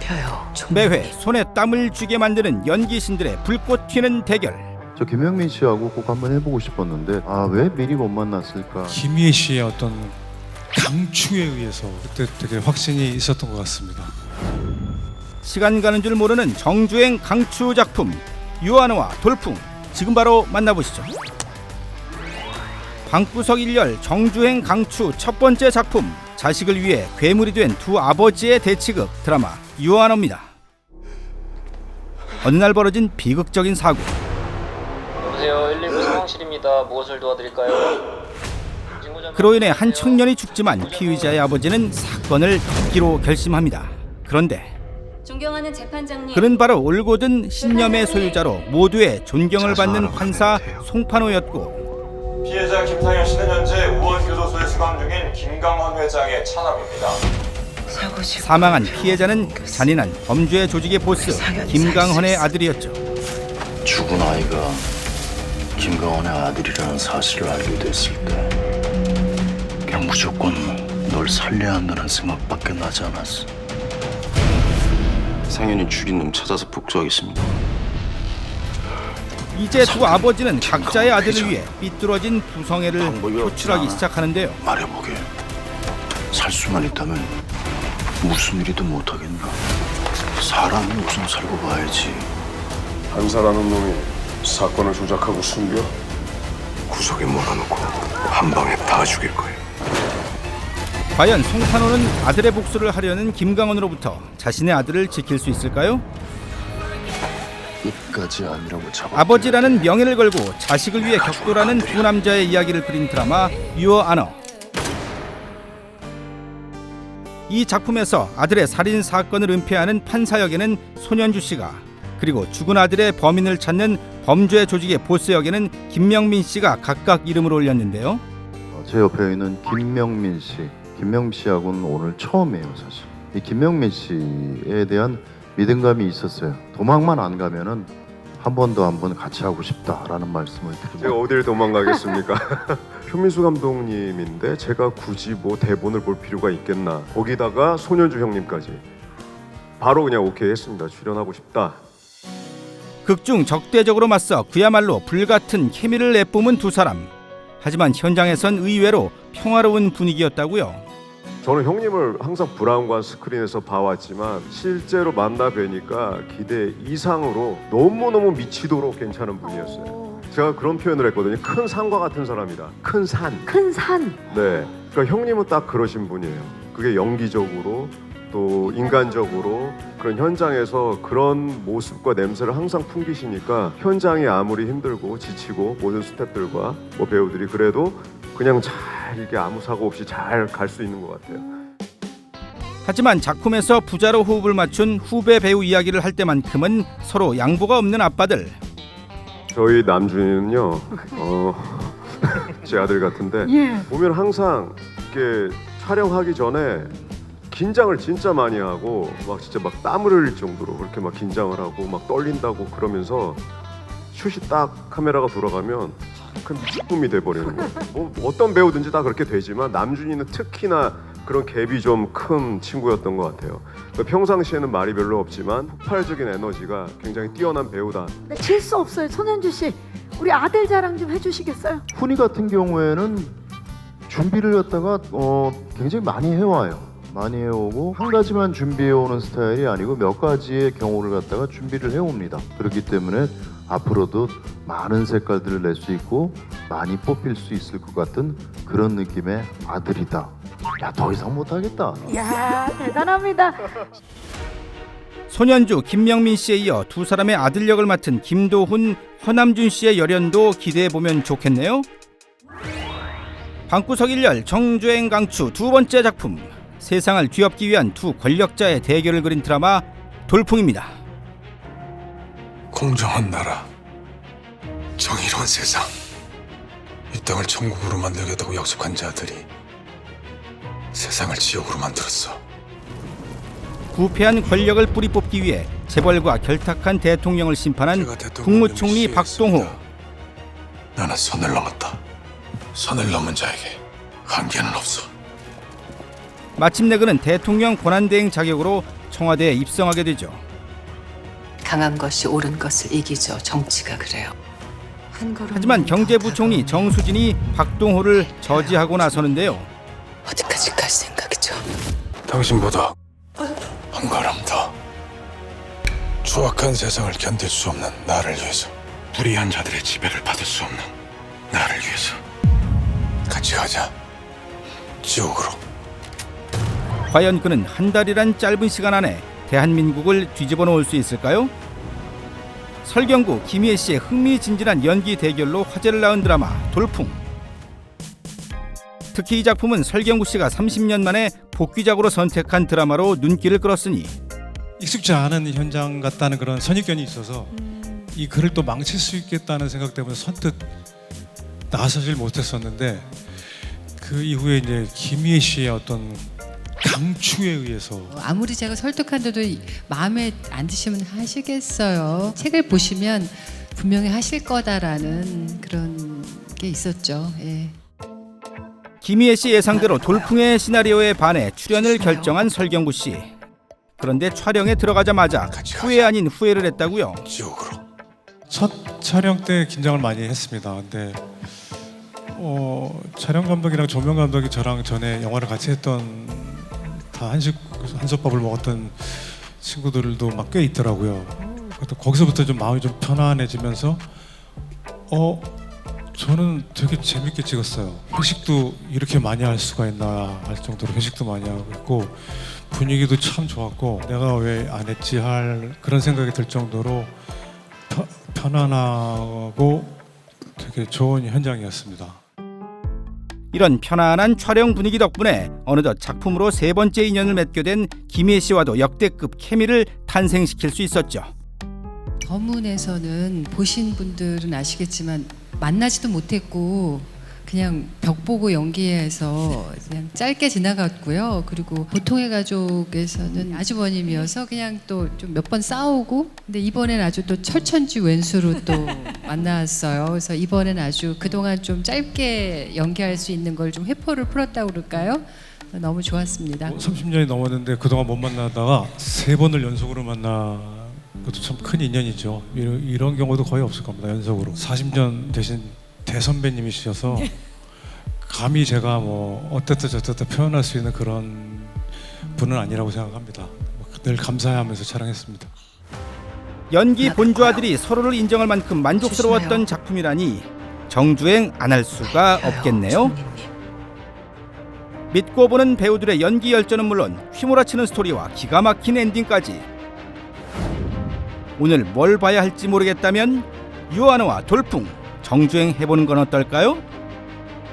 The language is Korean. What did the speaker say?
살려요. 매회 손에 땀을 쥐게 만드는 연기신들의 불꽃 튀는 대결. 저 김명민 씨하고 꼭 한번 해보고 싶었는데 왜 미리 못 만났을까? 김희애 씨의 어떤 강추에 의해서 그때 되게 확신이 있었던 것 같습니다. 시간 가는 줄 모르는 정주행 강추 작품 유한호와 돌풍, 지금 바로 만나보시죠. 방구석 일열 정주행 강추 첫 번째 작품, 자식을 위해 괴물이 된 두 아버지의 대치극 드라마 유한호입니다. 어느 날 벌어진 비극적인 사고. 여보세요, 119 상황실입니다. 무엇을 도와드릴까요? 그로 인해 한 청년이 죽지만 피의자의 아버지는 사건을 덮기로 결심합니다. 그런데 존경하는 재판장님, 그는 바로 올곧은 신념의 소유자로 모두의 존경을 받는 판사 송판호였고, 피해자 김상현 씨는 현재 우원교도소에 수감 중인 김강헌 회장의 차남입니다. 사망한 피해자는 잔인한 범죄 조직의 보스 김강헌의 아들이었죠. 죽은 아이가 김강헌의 아들이라는 사실을 알게 됐을 때 그냥 무조건 널 살려야 한다는 생각밖에 나지 않았어. 상현이 죽인 놈 찾아서 복수하겠습니다. 이제 두 아버지는 각자의 아들을 위해 삐뚤어진 부성애를 표출하기 시작하는데요. 말해보게. 살 수만 있다면 무슨 일이든 못하겠나. 사람이 우선 살고 봐야지. 판사라는 놈이 사건을 조작하고 숨겨? 구석에 몰아놓고 한 방에 다 죽일 거예요. 과연 송판호는 아들의 복수를 하려는 김강헌으로부터 자신의 아들을 지킬 수 있을까요? 끝까지 아니라고 잡아. 아버지라는 명예를 걸고 자식을 위해 격돌하는 두 남자의 이야기를 그린 드라마 유어아너. 이 작품에서 아들의 살인 사건을 은폐하는 판사 역에는 손현주 씨가, 그리고 죽은 아들의 범인을 찾는 범죄 조직의 보스 역에는 김명민 씨가 각각 이름을 올렸는데요. 제 옆에 있는 김명민 씨, 김명민 씨하고는 오늘 처음이에요, 사실. 이 김명민 씨에 대한 믿음감이 있었어요. 도망만 안 가면은 한 번 같이 하고 싶다라는 말씀을 드립니다. 제가 어딜 도망가겠습니까? 표민수 감독님인데 제가 굳이 뭐 대본을 볼 필요가 있겠나. 거기다가 손현주 형님까지 바로 그냥 오케이 했습니다. 출연하고 싶다. 극중 적대적으로 맞서 그야말로 불같은 케미를 내뿜은 두 사람. 하지만 현장에선 의외로 평화로운 분위기였다고요. 저는 형님을 항상 브라운관 스크린에서 봐왔지만 실제로 만나 뵈니까 기대 이상으로 너무너무 미치도록 괜찮은 분이었어요. 제가 그런 표현을 했거든요. 큰 산과 같은 사람이다. 큰 산. 큰 산. 네. 그러니까 형님은 딱 그러신 분이에요. 그게 연기적으로 또 인간적으로 그런 현장에서 그런 모습과 냄새를 항상 풍기시니까 현장이 아무리 힘들고 지치고 모든 스태프들과 뭐 배우들이 그래도 그냥 잘 이렇게 아무 사고 없이 잘 갈 수 있는 것 같아요. 하지만 작품에서 부자로 호흡을 맞춘 후배 배우 이야기를 할 때만큼은 서로 양보가 없는 아빠들. 저희 남준이는요, 제 아들 같은데 예. 보면 항상 이렇게 촬영하기 전에 긴장을 진짜 많이 하고 막 진짜 막 땀을 흘릴 정도로 그렇게 막 긴장을 하고 막 떨린다고 그러면서 슛이 딱 카메라가 돌아가면 큰 미친놈이 돼버리는 거예요. 뭐 어떤 배우든지 다 그렇게 되지만 남준이는 특히나 그런 갭이 좀 큰 친구였던 것 같아요. 평상시에는 말이 별로 없지만 폭발적인 에너지가 굉장히 뛰어난 배우다. 네, 질 수 없어요. 손현주 씨, 우리 아들 자랑 좀 해주시겠어요? 훈이 같은 경우에는 준비를 갖다가 굉장히 많이 해와요. 많이 해오고 한 가지만 준비해오는 스타일이 아니고 몇 가지의 경우를 갖다가 준비를 해옵니다. 그렇기 때문에 앞으로도 많은 색깔들을 낼 수 있고 많이 뽑힐 수 있을 것 같은 그런 느낌의 아들이다. 야, 더 이상 못하겠다. 이야, 대단합니다. 손현주, 김명민 씨에 이어 두 사람의 아들 역을 맡은 김도훈, 허남준 씨의 열연도 기대해보면 좋겠네요. 방구석 일열 정주행 강추 두 번째 작품, 세상을 뒤엎기 위한 두 권력자의 대결을 그린 드라마 돌풍입니다. 공정한 나라, 정의로운 세상, 이 땅을 천국으로 만들겠다고 약속한 자들이 세상을 지옥으로 만들었어. 부패한 권력을 뿌리 뽑기 위해 재벌과 결탁한 대통령을 심판한 국무총리 박동호. 나는 선을 넘었다. 선을 넘은 자에게 한계는 없어. 마침내 그는 대통령 권한대행 자격으로 청와대에 입성하게 되죠. 강한 것이 옳은 것을 이기죠. 정치가 그래요. 한 걸음 하지만 경제부총리 정수진이 박동호를 저지하고 나서는데요. 어디까지 갈 생각이죠? 당신보다 한 걸음 더 추악한 세상을 견딜 수 없는 나를 위해서, 불의한 자들의 지배를 받을 수 없는 나를 위해서 같이 가자, 지옥으로. 과연 그는 한 달이란 짧은 시간 안에 대한민국을 뒤집어 놓을 수 있을까요? 설경구, 김희애 씨의 흥미진진한 연기 대결로 화제를 낳은 드라마 돌풍. 특히 이 작품은 설경구 씨가 30년 만에 복귀작으로 선택한 드라마로 눈길을 끌었으니 익숙지 않은 현장 같다는 그런 선입견이 있어서 이 글을 또 망칠 수 있겠다는 생각 때문에 선뜻 나서질 못했었는데, 그 이후에 이제 김희애 씨의 어떤 강추에 의해서 아무리 제가 설득한데도 마음에 안 드시면 하시겠어요. 책을 보시면 분명히 하실 거다라는 그런 게 있었죠. 예. 김희애 씨 예상대로 돌풍의 시나리오에 반해 출연을 결정한 설경구 씨. 그런데 촬영에 들어가자마자 후회 아닌 후회를 했다고요. 지옥으로. 첫 촬영 때 긴장을 많이 했습니다. 근데 촬영 감독이랑 조명 감독이 저랑 전에 영화를 같이 했던, 다 한솥밥을 먹었던 친구들도 막 꽤 있더라고요. 거기서부터 좀 마음이 좀 편안해지면서 저는 되게 재밌게 찍었어요. 회식도 이렇게 많이 할 수가 있나 할 정도로 회식도 많이 하고 있고, 분위기도 참 좋았고, 내가 왜 안 했지 할 그런 생각이 들 정도로 편안하고 되게 좋은 현장이었습니다. 이런 편안한 촬영 분위기 덕분에 어느덧 작품으로 세 번째 인연을 맺게 된 김희애 씨와도 역대급 케미를 탄생시킬 수 있었죠. 더문에서는 보신 분들은 아시겠지만 만나지도 못했고 그냥 벽 보고 연기해서 그냥 짧게 지나갔고요. 그리고 보통의 가족에서는 아주버님이어서 그냥 또 좀 몇 번 싸우고, 근데 이번엔 아주 또 철천지 왼수로 또 만났어요. 그래서 이번엔 아주 그동안 좀 짧게 연기할 수 있는 걸 좀 회포를 풀었다고 그럴까요? 너무 좋았습니다. 30년이 넘었는데 그동안 못 만나다가 3번을 연속으로 만나 것도 참 큰 인연이죠. 이런 경우도 거의 없을 겁니다. 연속으로 40년 되신 대선배님이셔서 감히 제가 뭐 어땠다 저땠다 표현할 수 있는 그런 분은 아니라고 생각합니다. 늘 감사해하면서 촬영했습니다. 연기 본주아들이 서로를 인정할 만큼 만족스러웠던 작품이라니 정주행 안 할 수가 없겠네요. 믿고 보는 배우들의 연기 열전은 물론 휘몰아치는 스토리와 기가 막힌 엔딩까지. 오늘 뭘 봐야 할지 모르겠다면 유한호와 돌풍 정주행 해보는 건 어떨까요?